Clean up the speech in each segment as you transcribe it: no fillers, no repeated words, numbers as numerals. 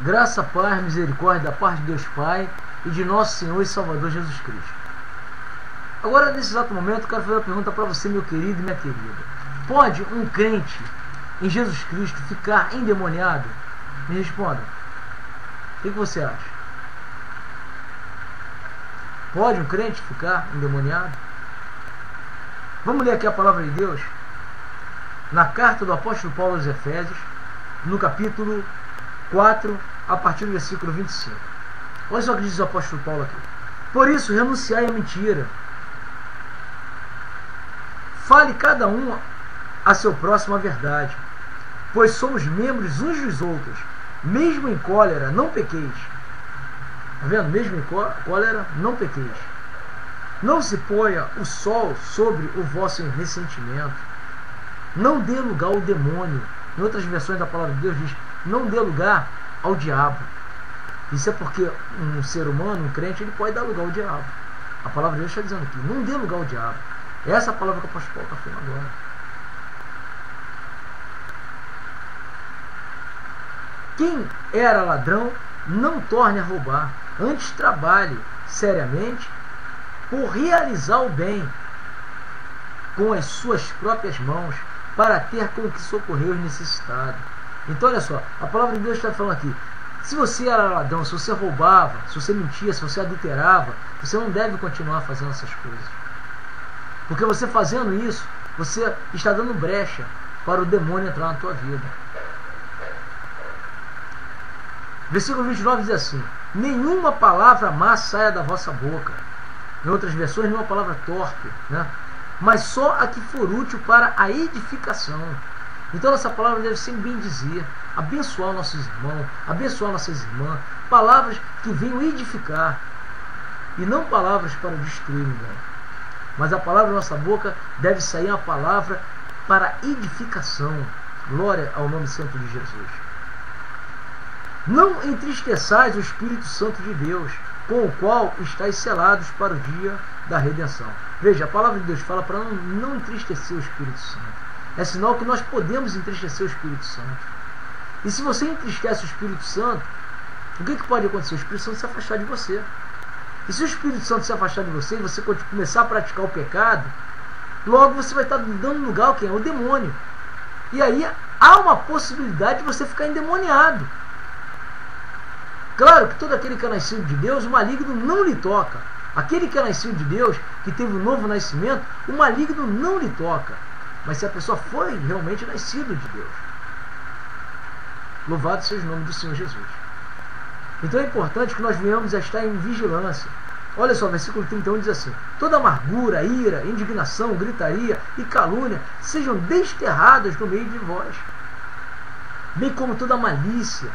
Graça, paz, misericórdia da parte de Deus Pai e de nosso Senhor e Salvador Jesus Cristo. Agora, nesse exato momento, eu quero fazer uma pergunta para você, meu querido e minha querida. Pode um crente em Jesus Cristo ficar endemoniado? Me responda. O que você acha? Pode um crente ficar endemoniado? Vamos ler aqui a palavra de Deus na carta do apóstolo Paulo aos Efésios, no capítulo 4, a partir do versículo 25. Olha só o que diz o apóstolo Paulo aqui. Por isso, renunciai à mentira. Fale cada um a seu próximo a verdade, pois somos membros uns dos outros. Mesmo em cólera, não pequeis. Está vendo? Mesmo em cólera, não pequeis. Não se ponha o sol sobre o vosso ressentimento. Não dê lugar ao demônio. Em outras versões da palavra de Deus diz: não dê lugar ao diabo. Isso é porque um ser humano, um crente, ele pode dar lugar ao diabo. A palavra de Deus está dizendo aqui: não dê lugar ao diabo. Essa é a palavra que o apóstolo Paulo está falando agora. Quem era ladrão, não torne a roubar. Antes trabalhe seriamente por realizar o bem com as suas próprias mãos, para ter com que socorrer os necessitados. Então olha só, a palavra de Deus está falando aqui: se você era ladrão, se você roubava, se você mentia, se você adulterava, você não deve continuar fazendo essas coisas. Porque você fazendo isso, você está dando brecha para o demônio entrar na tua vida. Versículo 29 diz assim: nenhuma palavra má saia da vossa boca. Em outras versões, nenhuma palavra torpe, né? Mas só a que for útil para a edificação. Então essa palavra deve ser bem dizer, abençoar nossos irmãos, abençoar nossas irmãs, palavras que venham edificar, e não palavras para destruir ninguém. Mas a palavra da nossa boca deve sair uma palavra para edificação. Glória ao nome santo de Jesus. Não entristeçais o Espírito Santo de Deus, com o qual estáis selados para o dia da redenção. Veja, a palavra de Deus fala para não entristecer o Espírito Santo. É sinal que nós podemos entristecer o Espírito Santo. E se você entristece o Espírito Santo, o que pode acontecer? O Espírito Santo se afastar de você. E se o Espírito Santo se afastar de você e você começar a praticar o pecado, logo você vai estar dando lugar ao quê? Ao demônio. E aí há uma possibilidade de você ficar endemoniado. Claro que todo aquele que é nascido de Deus, o maligno não lhe toca. Aquele que é nascido de Deus, que teve um novo nascimento, o maligno não lhe toca. Mas se a pessoa foi realmente nascido de Deus. Louvado seja o nome do Senhor Jesus. Então é importante que nós venhamos a estar em vigilância. Olha só, versículo 31 diz assim: toda amargura, ira, indignação, gritaria e calúnia sejam desterradas do meio de vós, bem como toda malícia.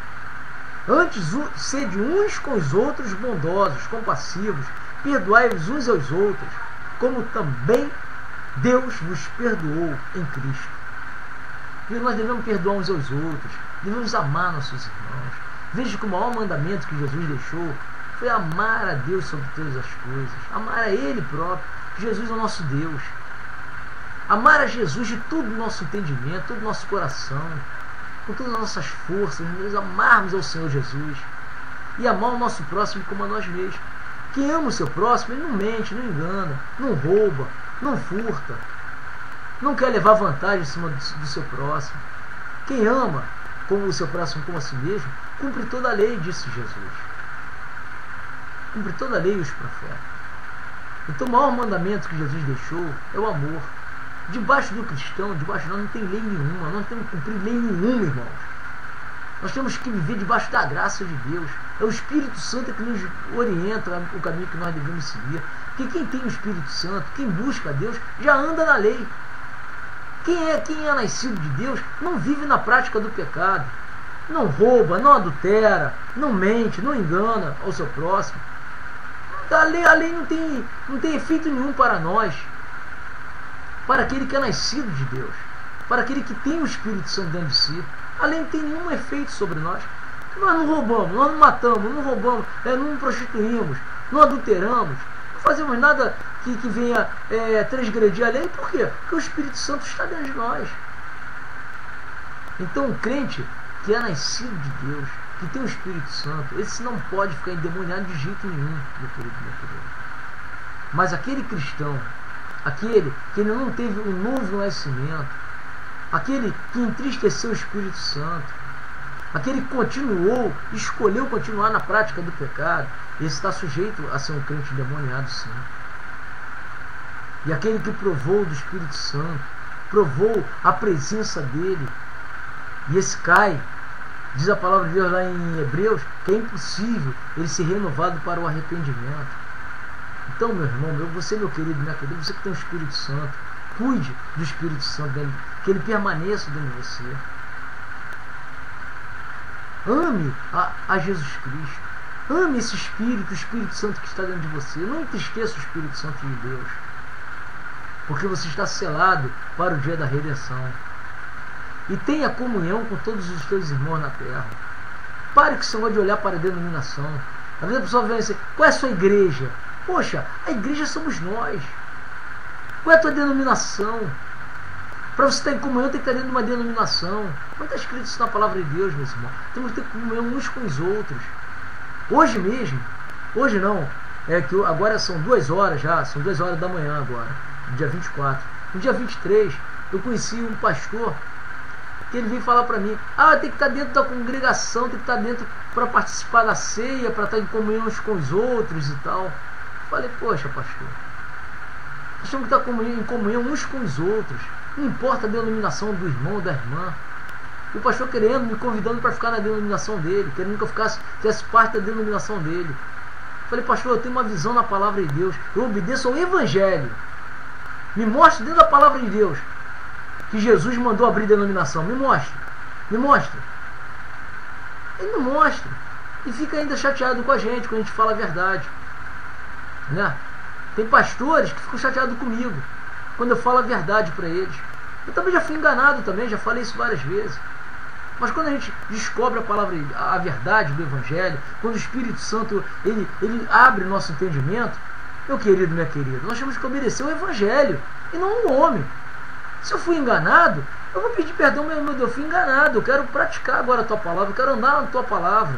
Antes, sede uns com os outros bondosos, compassivos, perdoai-vos uns aos outros, como também Deus vos perdoou em Cristo. E nós devemos perdoar uns aos outros, devemos amar nossos irmãos. Veja que o maior mandamento que Jesus deixou foi amar a Deus sobre todas as coisas, amar a Ele próprio. Jesus é o nosso Deus. Amar a Jesus de todo o nosso entendimento, todo o nosso coração, com todas as nossas forças, nós amarmos ao Senhor Jesus e amar o nosso próximo como a nós mesmos. Quem ama o seu próximo, ele não mente, não engana, não rouba, não furta, não quer levar vantagem em cima do seu próximo. Quem ama como o seu próximo como a si mesmo, cumpre toda a lei, disse Jesus. Cumpre toda a lei e os profetas. Então o maior mandamento que Jesus deixou é o amor. Debaixo do cristão, debaixo de nós não tem lei nenhuma, nós não temos que cumprir lei nenhuma, irmãos. Nós temos que viver debaixo da graça de Deus. É o Espírito Santo que nos orienta o caminho que nós devemos seguir. Porque quem tem o Espírito Santo, quem busca a Deus, já anda na lei. Quem é nascido de Deus não vive na prática do pecado. Não rouba, não adultera, não mente, não engana ao seu próximo. A lei não tem efeito nenhum para nós. Para aquele que é nascido de Deus, para aquele que tem o Espírito Santo dentro de si, a lei não tem nenhum efeito sobre nós. Nós não roubamos, nós não matamos, não roubamos, não prostituímos, não adulteramos, não fazemos nada que venha transgredir a lei. Por quê? Porque o Espírito Santo está dentro de nós. Então o crente que é nascido de Deus, que tem o Espírito Santo, esse não pode ficar endemoniado de jeito nenhum, meu querido, meu querido. Mas aquele cristão, aquele que ainda não teve um novo nascimento, aquele que entristeceu o Espírito Santo, aquele que escolheu continuar na prática do pecado, esse está sujeito a ser um crente endemoniado, sim. E aquele que provou do Espírito Santo, provou a presença dele, e esse cai, diz a palavra de Deus lá em Hebreus, que é impossível ele ser renovado para o arrependimento. Então, meu irmão, você, meu querido, minha querida, você que tem o Espírito Santo, cuide do Espírito Santo dele, que ele permaneça dentro de você. Ame a Jesus Cristo. Ame esse Espírito, o Espírito Santo que está dentro de você. Não entristeça o Espírito Santo de Deus, porque você está selado para o dia da redenção. E tenha comunhão com todos os teus irmãos na terra. Pare com esse negócio de olhar para a denominação. Às vezes a pessoa vem assim: qual é a sua igreja? Poxa, a igreja somos nós. Qual é a tua denominação? Para você estar em comunhão, tem que estar dentro de uma denominação. Não está escrito isso na palavra de Deus, meus irmãos. Temos que ter comunhão uns com os outros. Hoje mesmo, hoje não, que agora são 2 horas já, são 2 horas da manhã agora, no dia 24. No dia 23, eu conheci um pastor que ele veio falar para mim: tem que estar dentro da congregação, tem que estar dentro para participar da ceia, para estar em comunhão uns com os outros e tal. Falei: poxa, pastor, nós temos que estar em comunhão uns com os outros. Não importa a denominação do irmão ou da irmã. O pastor querendo, me convidando para ficar na denominação dele, querendo que eu fizesse parte da denominação dele. Falei: pastor, eu tenho uma visão na palavra de Deus, eu obedeço ao Evangelho. Me mostre dentro da palavra de Deus que Jesus mandou abrir denominação. Me mostre. Me mostre. Ele não mostra. E fica ainda chateado com a gente quando a gente fala a verdade. Né? Tem pastores que ficam chateados comigo quando eu falo a verdade para eles. Eu também já fui enganado também, já falei isso várias vezes. Mas quando a gente descobre a verdade do Evangelho, quando o Espírito Santo ele abre o nosso entendimento, meu querido, minha querida, nós temos que obedecer o Evangelho e não o homem. Se eu fui enganado, eu vou pedir perdão, meu Deus, eu fui enganado, eu quero praticar agora a tua palavra, eu quero andar na tua palavra.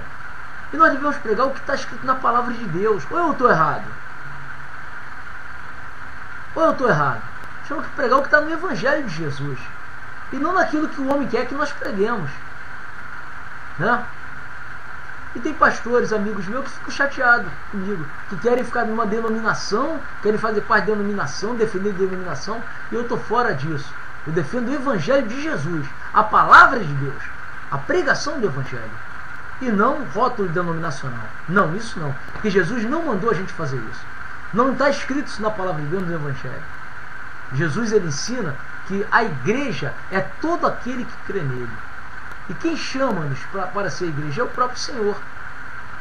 E nós devemos pregar o que está escrito na palavra de Deus. Ou eu estou errado? Ou eu estou errado? Temos que pregar o que está no Evangelho de Jesus, e não naquilo que o homem quer que nós preguemos, né? E tem pastores, amigos meus, que ficam chateados comigo, que querem ficar numa denominação, querem fazer parte da denominação, defender a denominação, e eu estou fora disso. Eu defendo o Evangelho de Jesus, a palavra de Deus, a pregação do Evangelho, e não rótulo denominacional. Não, isso não, porque Jesus não mandou a gente fazer isso. Não está escrito isso na palavra de Deus no Evangelho. Jesus, ele ensina que a igreja é todo aquele que crê nele. E quem chama-nos para ser igreja é o próprio Senhor.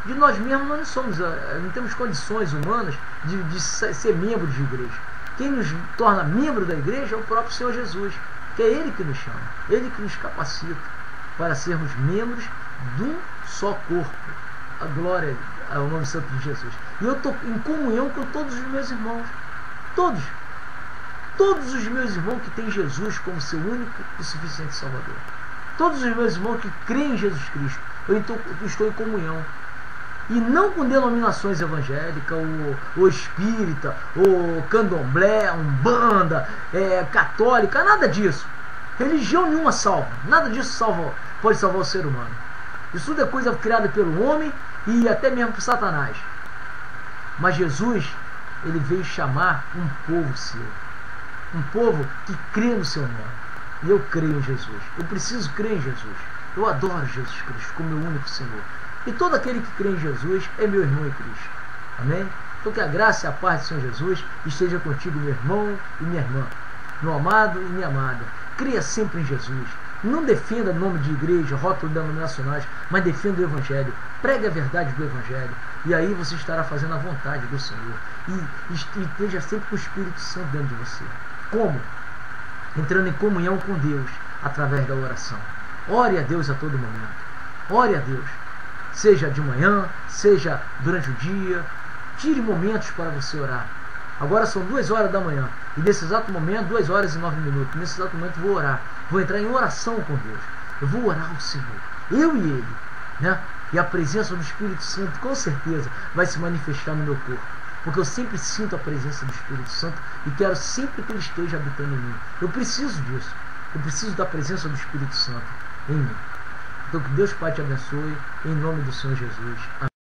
De nós mesmos nós não somos, não temos condições humanas de ser membro de igreja. Quem nos torna membro da igreja é o próprio Senhor Jesus, que é Ele que nos chama, Ele que nos capacita para sermos membros de um só corpo. A glória ao nome santo de Jesus. E eu estou em comunhão com todos os meus irmãos. Todos os meus irmãos que têm Jesus como seu único e suficiente Salvador. Todos os meus irmãos que creem em Jesus Cristo. Eu estou em comunhão. E não com denominações evangélicas, ou espírita, ou candomblé, umbanda, católica, nada disso. Religião nenhuma salva. Nada disso pode salvar o ser humano. Isso tudo é coisa criada pelo homem e até mesmo por Satanás. Mas Jesus, ele veio chamar um povo seu. Um povo que crê no seu nome. E eu creio em Jesus. Eu preciso crer em Jesus. Eu adoro Jesus Cristo como meu único Senhor. E todo aquele que crê em Jesus é meu irmão em Cristo. Amém? Então que a graça e a paz do Senhor Jesus esteja contigo, meu irmão e minha irmã. Meu amado e minha amada. Creia sempre em Jesus. Não defenda nome de igreja, rótulos denominacionais, mas defenda o Evangelho. Pregue a verdade do Evangelho. E aí você estará fazendo a vontade do Senhor. E esteja sempre com o Espírito Santo dentro de você. Como? Entrando em comunhão com Deus através da oração. Ore a Deus a todo momento. Ore a Deus. Seja de manhã, seja durante o dia. Tire momentos para você orar. Agora são 2 horas da manhã. E nesse exato momento, 2 horas e 9 minutos. Nesse exato momento vou orar. Vou entrar em oração com Deus. Eu vou orar ao Senhor. Eu e Ele. Né? E a presença do Espírito Santo, com certeza, vai se manifestar no meu corpo. Porque eu sempre sinto a presença do Espírito Santo e quero sempre que ele esteja habitando em mim. Eu preciso disso. Eu preciso da presença do Espírito Santo em mim. Então que Deus Pai te abençoe, em nome do Senhor Jesus. Amém.